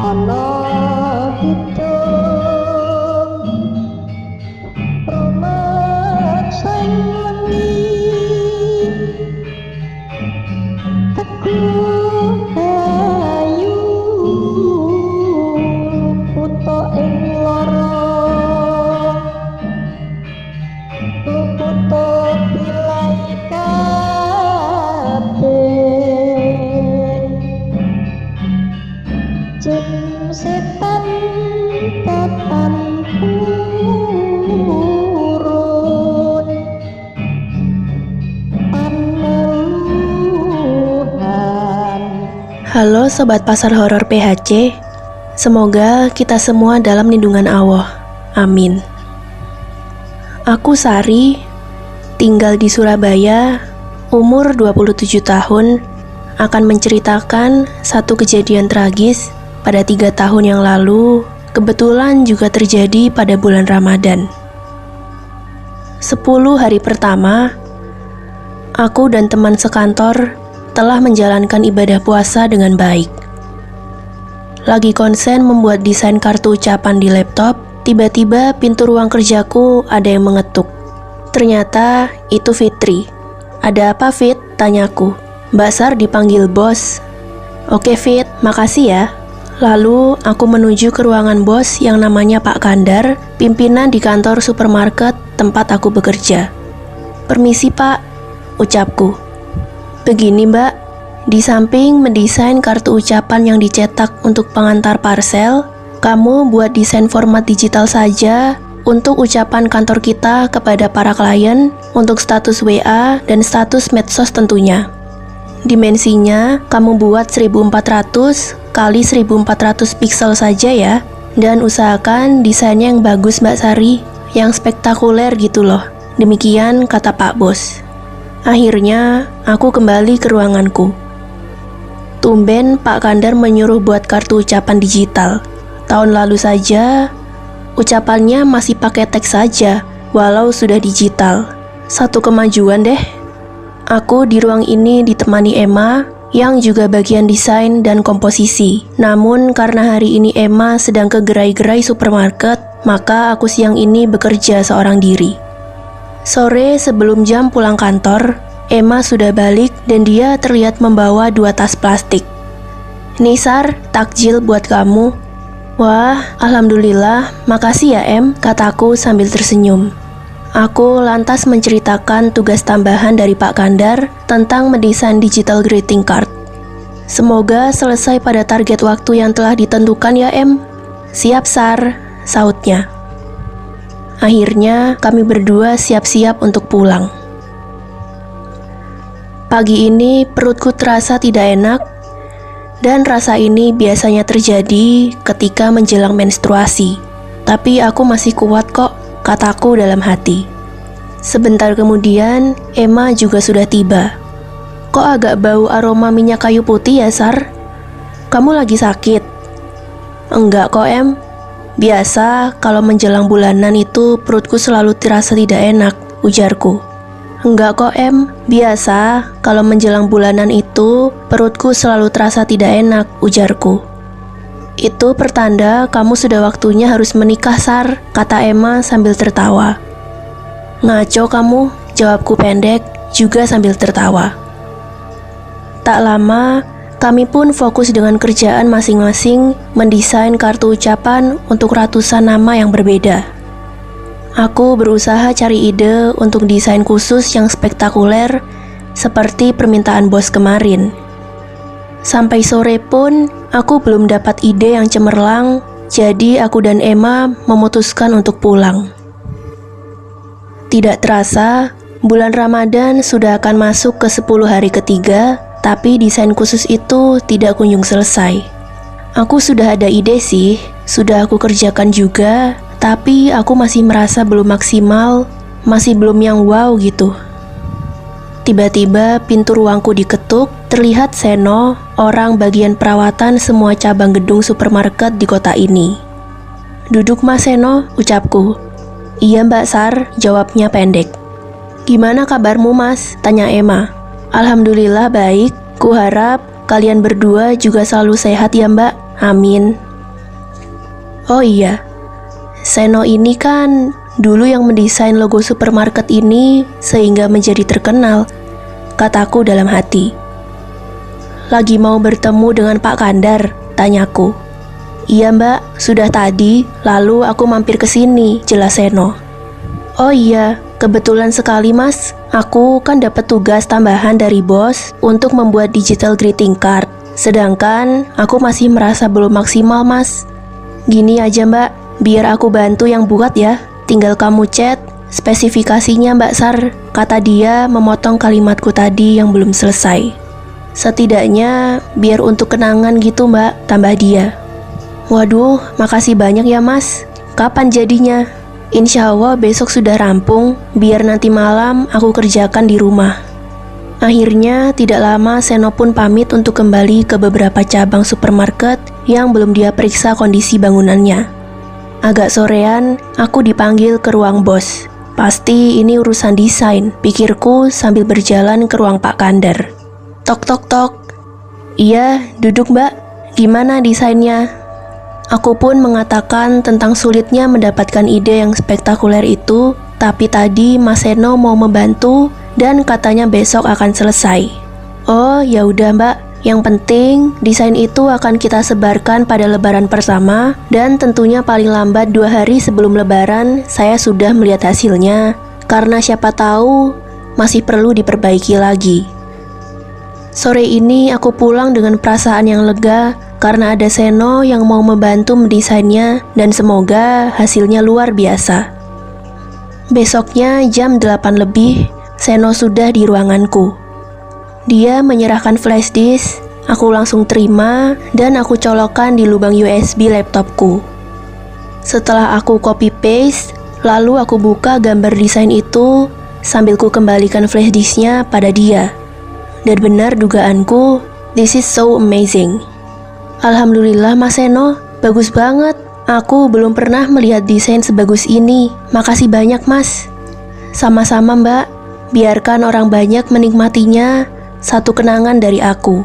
Ana hitung rumaksan wengi teku ayu puto ing lara puto pilai kabeh jin setan tatan purun paneluhan. Halo Sobat Pasar Horor PHC, semoga kita semua dalam lindungan Allah, amin. Aku Sari, tinggal di Surabaya, umur 27 tahun, akan menceritakan satu kejadian tragis pada 3 tahun yang lalu, kebetulan juga terjadi pada bulan Ramadan. 10 hari pertama, aku dan teman sekantor telah menjalankan ibadah puasa dengan baik. Lagi konsen membuat desain kartu ucapan di laptop, tiba-tiba pintu ruang kerjaku ada yang mengetuk. Ternyata itu Fitri. "Ada apa, Fit?" tanyaku. "Mbak Sar dipanggil bos." "Oke Fit, makasih ya." Lalu aku menuju ke ruangan bos yang namanya Pak Kandar, pimpinan di kantor supermarket tempat aku bekerja. "Permisi Pak," ucapku. "Begini Mbak, di samping mendesain kartu ucapan yang dicetak untuk pengantar parcel, kamu buat desain format digital saja untuk ucapan kantor kita kepada para klien untuk status WA dan status medsos tentunya. Dimensinya kamu buat 1400 kali 1400 piksel saja ya, dan usahakan desainnya yang bagus Mbak Sari, yang spektakuler gitu loh." Demikian kata Pak Bos. Akhirnya aku kembali ke ruanganku. Tumben Pak Kandar menyuruh buat kartu ucapan digital. Tahun lalu saja ucapannya masih pakai teks saja, walau sudah digital. Satu kemajuan deh. Aku di ruang ini ditemani Emma, yang juga bagian desain dan komposisi. Namun karena hari ini Emma sedang ke gerai-gerai supermarket, maka aku siang ini bekerja seorang diri. Sore sebelum jam pulang kantor, Emma sudah balik dan dia terlihat membawa 2 tas plastik. "Nih Sar, takjil buat kamu." "Wah, alhamdulillah, makasih ya Em," kataku sambil tersenyum. Aku lantas menceritakan tugas tambahan dari Pak Kandar tentang mendesain digital greeting card. "Semoga selesai pada target waktu yang telah ditentukan ya Em." "Siap Sar," sautnya. Akhirnya kami berdua siap-siap untuk pulang. Pagi ini perutku terasa tidak enak, dan rasa ini biasanya terjadi ketika menjelang menstruasi. Tapi aku masih kuat kok, kataku dalam hati. Sebentar kemudian, Emma juga sudah tiba. "Kok agak bau aroma minyak kayu putih ya, Sar? Kamu lagi sakit?" "Enggak kok, Em. Biasa, kalau menjelang bulanan itu perutku selalu terasa tidak enak," ujarku. "Enggak kok, Em. Biasa, kalau menjelang bulanan itu perutku selalu terasa tidak enak," ujarku. "Itu pertanda kamu sudah waktunya harus menikah, Sar," kata Emma sambil tertawa. "Ngaco kamu," jawabku pendek, juga sambil tertawa. Tak lama, kami pun fokus dengan kerjaan masing-masing mendesain kartu ucapan untuk ratusan nama yang berbeda. Aku berusaha cari ide untuk desain khusus yang spektakuler seperti permintaan bos kemarin. Sampai sore pun, aku belum dapat ide yang cemerlang, jadi aku dan Emma memutuskan untuk pulang. Tidak terasa, bulan Ramadan sudah akan masuk ke 10 hari ketiga, tapi desain khusus itu tidak kunjung selesai. Aku sudah ada ide sih, sudah aku kerjakan juga, tapi aku masih merasa belum maksimal, masih belum yang wow gitu. Tiba-tiba pintu ruangku diketuk, terlihat Seno, orang bagian perawatan semua cabang gedung supermarket di kota ini. "Duduk Mas Seno," ucapku. "Iya Mbak Sar," jawabnya pendek. "Gimana kabarmu Mas?" tanya Emma. "Alhamdulillah baik, kuharap kalian berdua juga selalu sehat ya Mbak, amin." Oh iya, Seno ini kan dulu yang mendesain logo supermarket ini sehingga menjadi terkenal, kataku dalam hati. Lagi mau bertemu dengan Pak Kandar, tanyaku. Iya mbak, sudah tadi, lalu aku mampir ke sini, jelas Seno. Oh iya, kebetulan sekali mas, aku kan dapat tugas tambahan dari bos untuk membuat digital greeting card. Sedangkan aku masih merasa belum maksimal mas. Gini aja mbak, biar aku bantu yang buat ya. Tinggal kamu chat spesifikasinya mbak Sar, kata dia memotong kalimatku tadi yang belum selesai. Setidaknya biar untuk kenangan gitu mbak, tambah dia. Waduh, makasih banyak ya mas. Kapan jadinya? Insya Allah besok sudah rampung, biar nanti malam aku kerjakan di rumah. Akhirnya tidak lama Seno pun pamit untuk kembali ke beberapa cabang supermarket yang belum dia periksa kondisi bangunannya. Agak sorean, aku dipanggil ke ruang bos. Pasti ini urusan desain, pikirku sambil berjalan ke ruang Pak Kandar. Tok tok tok. Iya, duduk mbak. Gimana desainnya? Aku pun mengatakan tentang sulitnya mendapatkan ide yang spektakuler itu, tapi tadi Mas Seno mau membantu dan katanya besok akan selesai. Oh, ya udah mbak. Yang penting, desain itu akan kita sebarkan pada lebaran pertama dan tentunya paling lambat 2 hari sebelum lebaran saya sudah melihat hasilnya, karena siapa tahu masih perlu diperbaiki lagi. Sore ini aku pulang dengan perasaan yang lega karena ada Seno yang mau membantu mendesainnya dan semoga hasilnya luar biasa. Besoknya jam 8 lebih, Seno sudah di ruanganku. Dia menyerahkan flash disk, aku langsung terima dan aku colokkan di lubang USB laptopku. Setelah aku copy paste, lalu aku buka gambar desain itu sambil ku kembalikan flash disknya pada dia. Dan benar dugaanku, this is so amazing. Alhamdulillah Mas Seno, bagus banget. Aku belum pernah melihat desain sebagus ini. Makasih banyak mas. Sama-sama mbak, biarkan orang banyak menikmatinya, satu kenangan dari aku.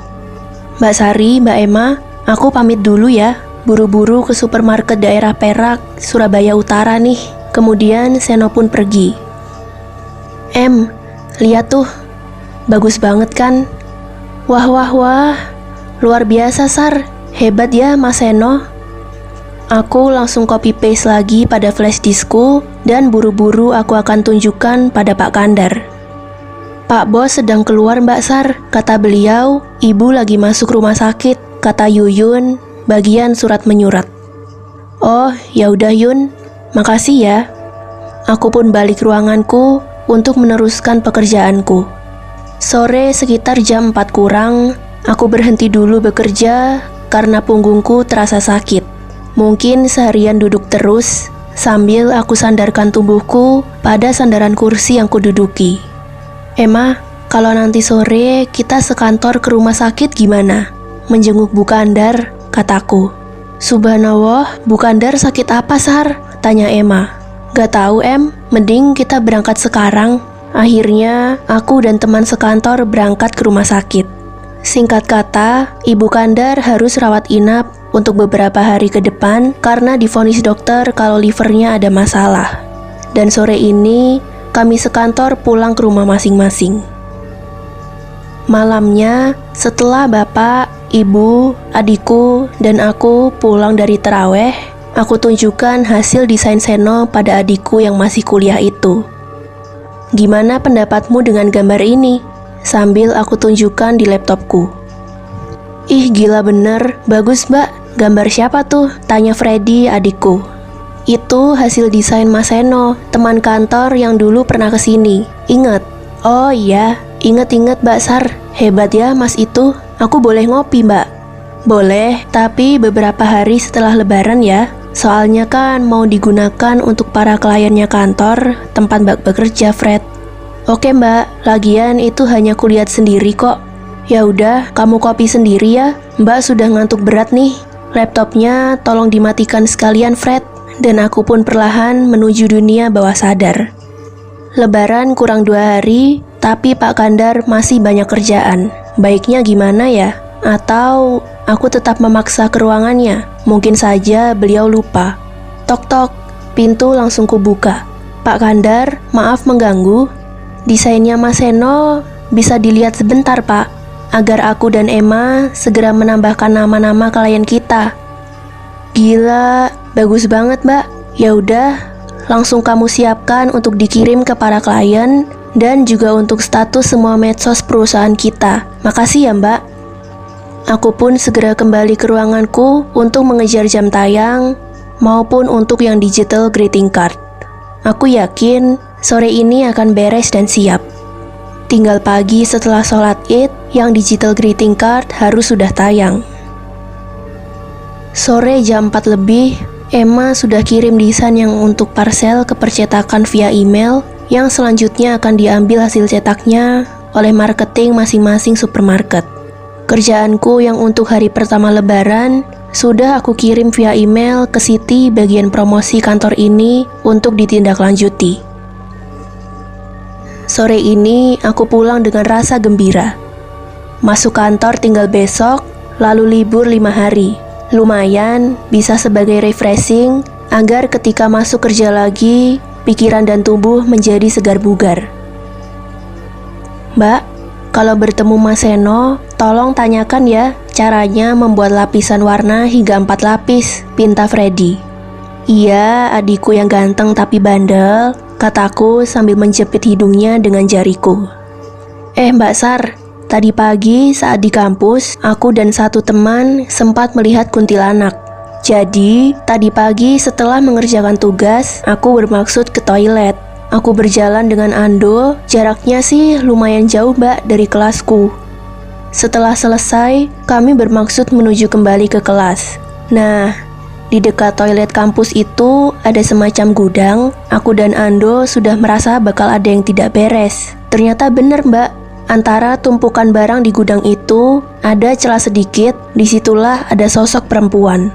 Mbak Sari, Mbak Emma, aku pamit dulu ya. Buru-buru ke supermarket daerah Perak, Surabaya Utara nih. Kemudian Seno pun pergi. Lihat tuh, bagus banget kan? Wah wah wah, luar biasa Sar, hebat ya Mas Seno. Aku langsung copy paste lagi pada flash diskku dan buru-buru aku akan tunjukkan pada Pak Kandar. Pak Bos sedang keluar Mbak Sar, kata beliau. Ibu lagi masuk rumah sakit, kata Yuyun, bagian surat menyurat. Oh, ya udah Yun, makasih ya. Aku pun balik ruanganku untuk meneruskan pekerjaanku. Sore sekitar jam 4 kurang, aku berhenti dulu bekerja karena punggungku terasa sakit. Mungkin seharian duduk terus, sambil aku sandarkan tubuhku pada sandaran kursi yang kududuki. Emma, kalau nanti sore kita sekantor ke rumah sakit gimana? Menjenguk Bu Kandar, kataku. Subhanallah, Bu Kandar sakit apa Sar? Tanya Emma. Gak tahu mending kita berangkat sekarang. Akhirnya, aku dan teman sekantor berangkat ke rumah sakit. Singkat kata, Ibu Kandar harus rawat inap untuk beberapa hari ke depan karena divonis dokter kalau livernya ada masalah. Dan sore ini, kami sekantor pulang ke rumah masing-masing. Malamnya, setelah bapak, ibu, adikku, dan aku pulang dari taraweh, aku tunjukkan hasil desain Seno pada adikku yang masih kuliah itu. Gimana pendapatmu dengan gambar ini? Sambil aku tunjukkan di laptopku. Ih gila bener, bagus mbak. Gambar siapa tuh? Tanya Freddy adikku. Itu hasil desain Mas Seno, teman kantor yang dulu pernah kesini. Ingat? Oh iya, inget-inget Mbak Sar. Hebat ya mas itu. Aku boleh ngopi mbak? Boleh, tapi beberapa hari setelah lebaran ya. Soalnya kan mau digunakan untuk para kliennya kantor, tempat mbak bekerja Fred. Oke mbak, lagian itu hanya kulihat sendiri kok. Ya udah, kamu kopi sendiri ya. Mbak sudah ngantuk berat nih. Laptopnya tolong dimatikan sekalian Fred. Dan aku pun perlahan menuju dunia bawah sadar. Lebaran kurang 2 hari, tapi Pak Kandar masih banyak kerjaan. Baiknya gimana ya? Atau aku tetap memaksa ke ruangannya? Mungkin saja beliau lupa. Tok-tok, pintu langsung kubuka. Pak Kandar, maaf mengganggu. Desainnya Mas Seno bisa dilihat sebentar, Pak, agar aku dan Emma segera menambahkan nama-nama klien kita. Gila, bagus banget, Mbak. Ya udah, langsung kamu siapkan untuk dikirim ke para klien dan juga untuk status semua medsos perusahaan kita. Makasih ya, Mbak. Aku pun segera kembali ke ruanganku untuk mengejar jam tayang maupun untuk yang digital greeting card. Aku yakin sore ini akan beres dan siap. Tinggal pagi setelah sholat Id, yang digital greeting card harus sudah tayang. Sore jam 4 lebih, Emma sudah kirim desain yang untuk parcel ke percetakan via email yang selanjutnya akan diambil hasil cetaknya oleh marketing masing-masing supermarket. Kerjaanku yang untuk hari pertama lebaran sudah aku kirim via email ke Siti bagian promosi kantor ini untuk ditindaklanjuti. Sore ini aku pulang dengan rasa gembira. Masuk kantor tinggal besok, lalu libur 5 hari. Lumayan bisa sebagai refreshing agar ketika masuk kerja lagi, pikiran dan tubuh menjadi segar bugar. Mbak, kalau bertemu Mas Seno, tolong tanyakan ya caranya membuat lapisan warna hingga 4 lapis, pinta Freddy. Iya, adikku yang ganteng tapi bandel, kataku sambil menjepit hidungnya dengan jariku. Mbak Sar, tadi pagi saat di kampus, aku dan satu teman sempat melihat kuntilanak. Jadi, tadi pagi setelah mengerjakan tugas, aku bermaksud ke toilet. Aku berjalan dengan Ando, jaraknya sih lumayan jauh, Mbak, dari kelasku. Setelah selesai, kami bermaksud menuju kembali ke kelas. Nah, di dekat toilet kampus itu ada semacam gudang. Aku dan Ando sudah merasa bakal ada yang tidak beres. Ternyata benar, Mbak. Antara tumpukan barang di gudang itu, ada celah sedikit, disitulah ada sosok perempuan.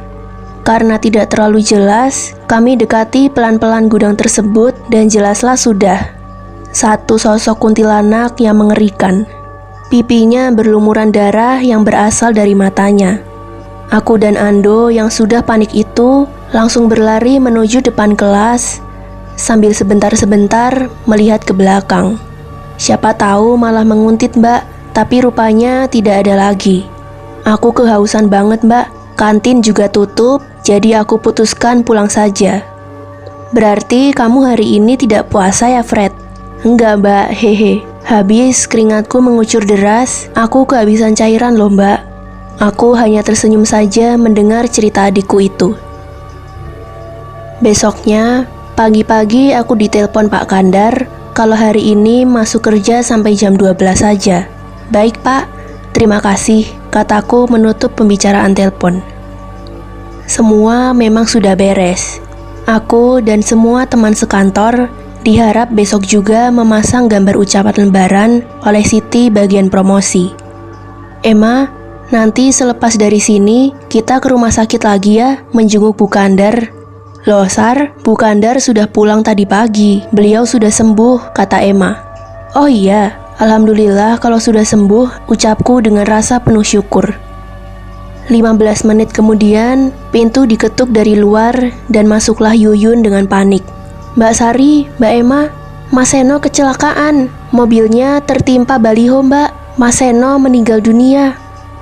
Karena tidak terlalu jelas, kami dekati pelan-pelan gudang tersebut dan jelaslah sudah. Satu sosok kuntilanak yang mengerikan. Pipinya berlumuran darah yang berasal dari matanya. Aku dan Ando yang sudah panik itu langsung berlari menuju depan kelas, sambil sebentar-sebentar melihat ke belakang. Siapa tahu malah menguntit, Mbak, tapi rupanya tidak ada lagi. Aku kehausan banget, Mbak. Kantin juga tutup, jadi aku putuskan pulang saja. Berarti kamu hari ini tidak puasa ya, Fred? Enggak, Mbak, hehe. Habis keringatku mengucur deras, aku kehabisan cairan loh, Mbak. Aku hanya tersenyum saja mendengar cerita adikku itu. Besoknya, pagi-pagi aku ditelepon Pak Kandar kalau hari ini masuk kerja sampai jam 12 saja. Baik, Pak. Terima kasih, kataku menutup pembicaraan telepon. Semua memang sudah beres. Aku dan semua teman sekantor diharap besok juga memasang gambar ucapan lebaran oleh Siti bagian promosi. Emma, nanti selepas dari sini kita ke rumah sakit lagi ya, menjenguk Bu Kandar. Loh Sar, Bu Kandar sudah pulang tadi pagi, beliau sudah sembuh, kata Emma. Oh iya, alhamdulillah kalau sudah sembuh, ucapku dengan rasa penuh syukur. 15 menit kemudian, pintu diketuk dari luar dan masuklah Yuyun dengan panik. Mbak Sari, Mbak Emma, Mas Seno kecelakaan. Mobilnya tertimpa baliho, Mbak. Mas Seno meninggal dunia.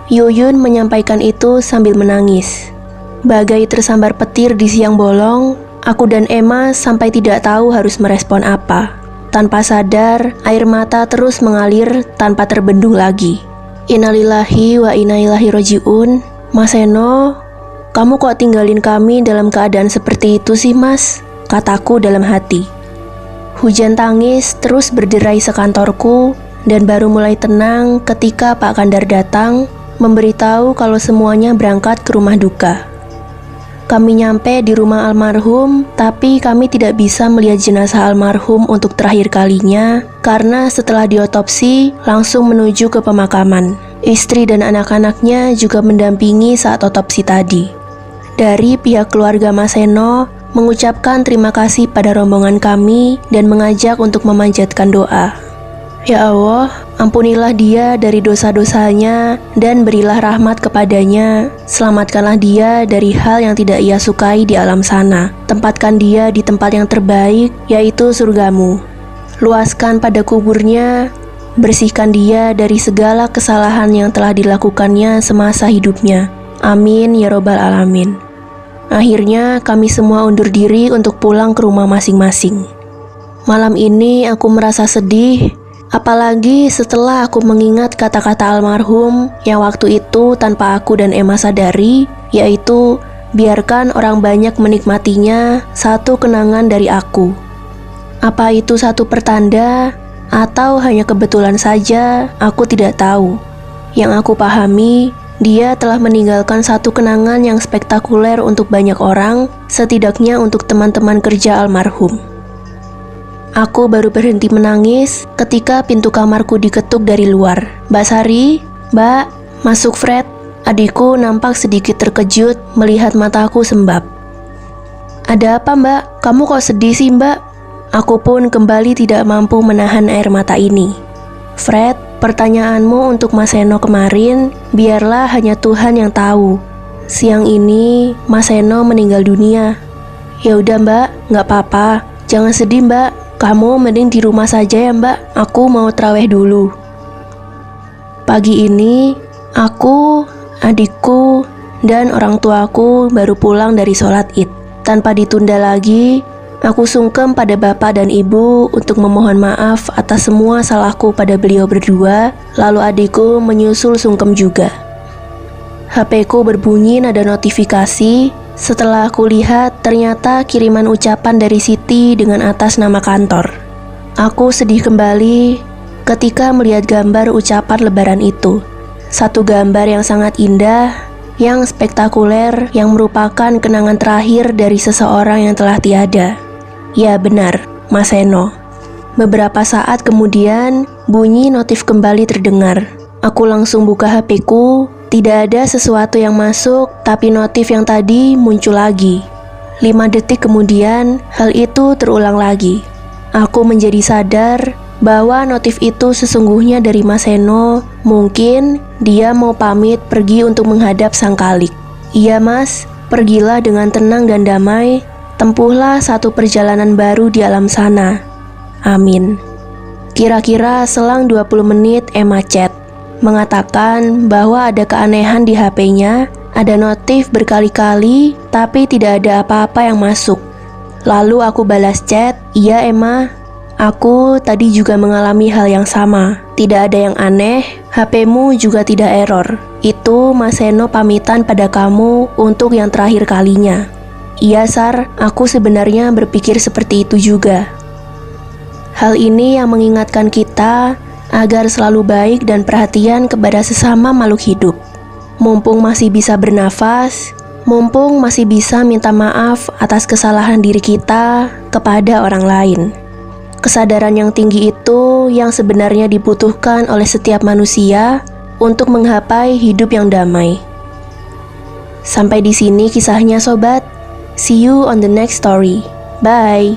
Yuyun menyampaikan itu sambil menangis. Bagai tersambar petir di siang bolong, aku dan Emma sampai tidak tahu harus merespon apa. Tanpa sadar, air mata terus mengalir tanpa terbendung lagi. Innalillahi wa inna ilaihi rajiun. Mas Seno, kamu kok tinggalin kami dalam keadaan seperti itu sih, Mas? Kataku dalam hati. Hujan tangis terus berderai sekantorku dan baru mulai tenang ketika Pak Kandar datang memberitahu kalau semuanya berangkat ke rumah duka. Kami nyampe di rumah almarhum, tapi kami tidak bisa melihat jenazah almarhum untuk terakhir kalinya karena setelah diotopsi langsung menuju ke pemakaman. Istri dan anak-anaknya juga mendampingi saat otopsi tadi. Dari pihak keluarga Mas Seno mengucapkan terima kasih pada rombongan kami dan mengajak untuk memanjatkan doa. Ya Allah, ampunilah dia dari dosa-dosanya dan berilah rahmat kepadanya. Selamatkanlah dia dari hal yang tidak ia sukai di alam sana. Tempatkan dia di tempat yang terbaik, yaitu surgamu. Luaskan pada kuburnya, bersihkan dia dari segala kesalahan yang telah dilakukannya semasa hidupnya. Amin ya robbal alamin. Akhirnya kami semua undur diri untuk pulang ke rumah masing-masing. Malam ini aku merasa sedih, apalagi setelah aku mengingat kata-kata almarhum yang waktu itu tanpa aku dan Emma sadari, yaitu biarkan orang banyak menikmatinya, satu kenangan dari aku. Apa itu satu pertanda atau hanya kebetulan saja, aku tidak tahu. Yang aku pahami, dia telah meninggalkan satu kenangan yang spektakuler untuk banyak orang, setidaknya untuk teman-teman kerja almarhum. Aku baru berhenti menangis ketika pintu kamarku diketuk dari luar. Mbak Sari, Mbak, masuk Fred. Adikku nampak sedikit terkejut melihat mataku sembab. Ada apa Mbak? Kamu kok sedih sih Mbak? Aku pun kembali tidak mampu menahan air mata ini. Fred, pertanyaanmu untuk Mas Seno kemarin, biarlah hanya Tuhan yang tahu. Siang ini, Mas Seno meninggal dunia. Ya udah Mbak, nggak apa-apa. Jangan sedih Mbak. Kamu mending di rumah saja ya Mbak. Aku mau traweh dulu. Pagi ini, aku, adikku, dan orang tuaku baru pulang dari sholat Id. Tanpa ditunda lagi, aku sungkem pada bapak dan ibu untuk memohon maaf atas semua salahku pada beliau berdua, lalu adikku menyusul sungkem juga. HP-ku berbunyi nada notifikasi. Setelah aku lihat, ternyata kiriman ucapan dari Siti dengan atas nama kantor. Aku sedih kembali ketika melihat gambar ucapan lebaran itu. Satu gambar yang sangat indah, yang spektakuler, yang merupakan kenangan terakhir dari seseorang yang telah tiada. Ya benar, Mas Seno. Beberapa saat kemudian, bunyi notif kembali terdengar. Aku langsung buka HP-ku. Tidak ada sesuatu yang masuk, tapi notif yang tadi muncul lagi. 5 detik kemudian, hal itu terulang lagi. Aku menjadi sadar bahwa notif itu sesungguhnya dari Mas Seno. Mungkin dia mau pamit pergi untuk menghadap sang Khalik. Iya Mas, pergilah dengan tenang dan damai. Tempuhlah satu perjalanan baru di alam sana. Amin. Kira-kira selang 20 menit Emma chat. Mengatakan bahwa ada keanehan di HP-nya, ada notif berkali-kali, tapi tidak ada apa-apa yang masuk. Lalu aku balas chat, iya Emma, aku tadi juga mengalami hal yang sama. Tidak ada yang aneh, HP-mu juga tidak error. Itu Mas Seno pamitan pada kamu untuk yang terakhir kalinya. Iya Sar, aku sebenarnya berpikir seperti itu juga. Hal ini yang mengingatkan kita agar selalu baik dan perhatian kepada sesama makhluk hidup. Mumpung masih bisa bernafas, mumpung masih bisa minta maaf atas kesalahan diri kita kepada orang lain. Kesadaran yang tinggi itu yang sebenarnya dibutuhkan oleh setiap manusia untuk menggapai hidup yang damai. Sampai di sini kisahnya sobat. See you on the next story. Bye.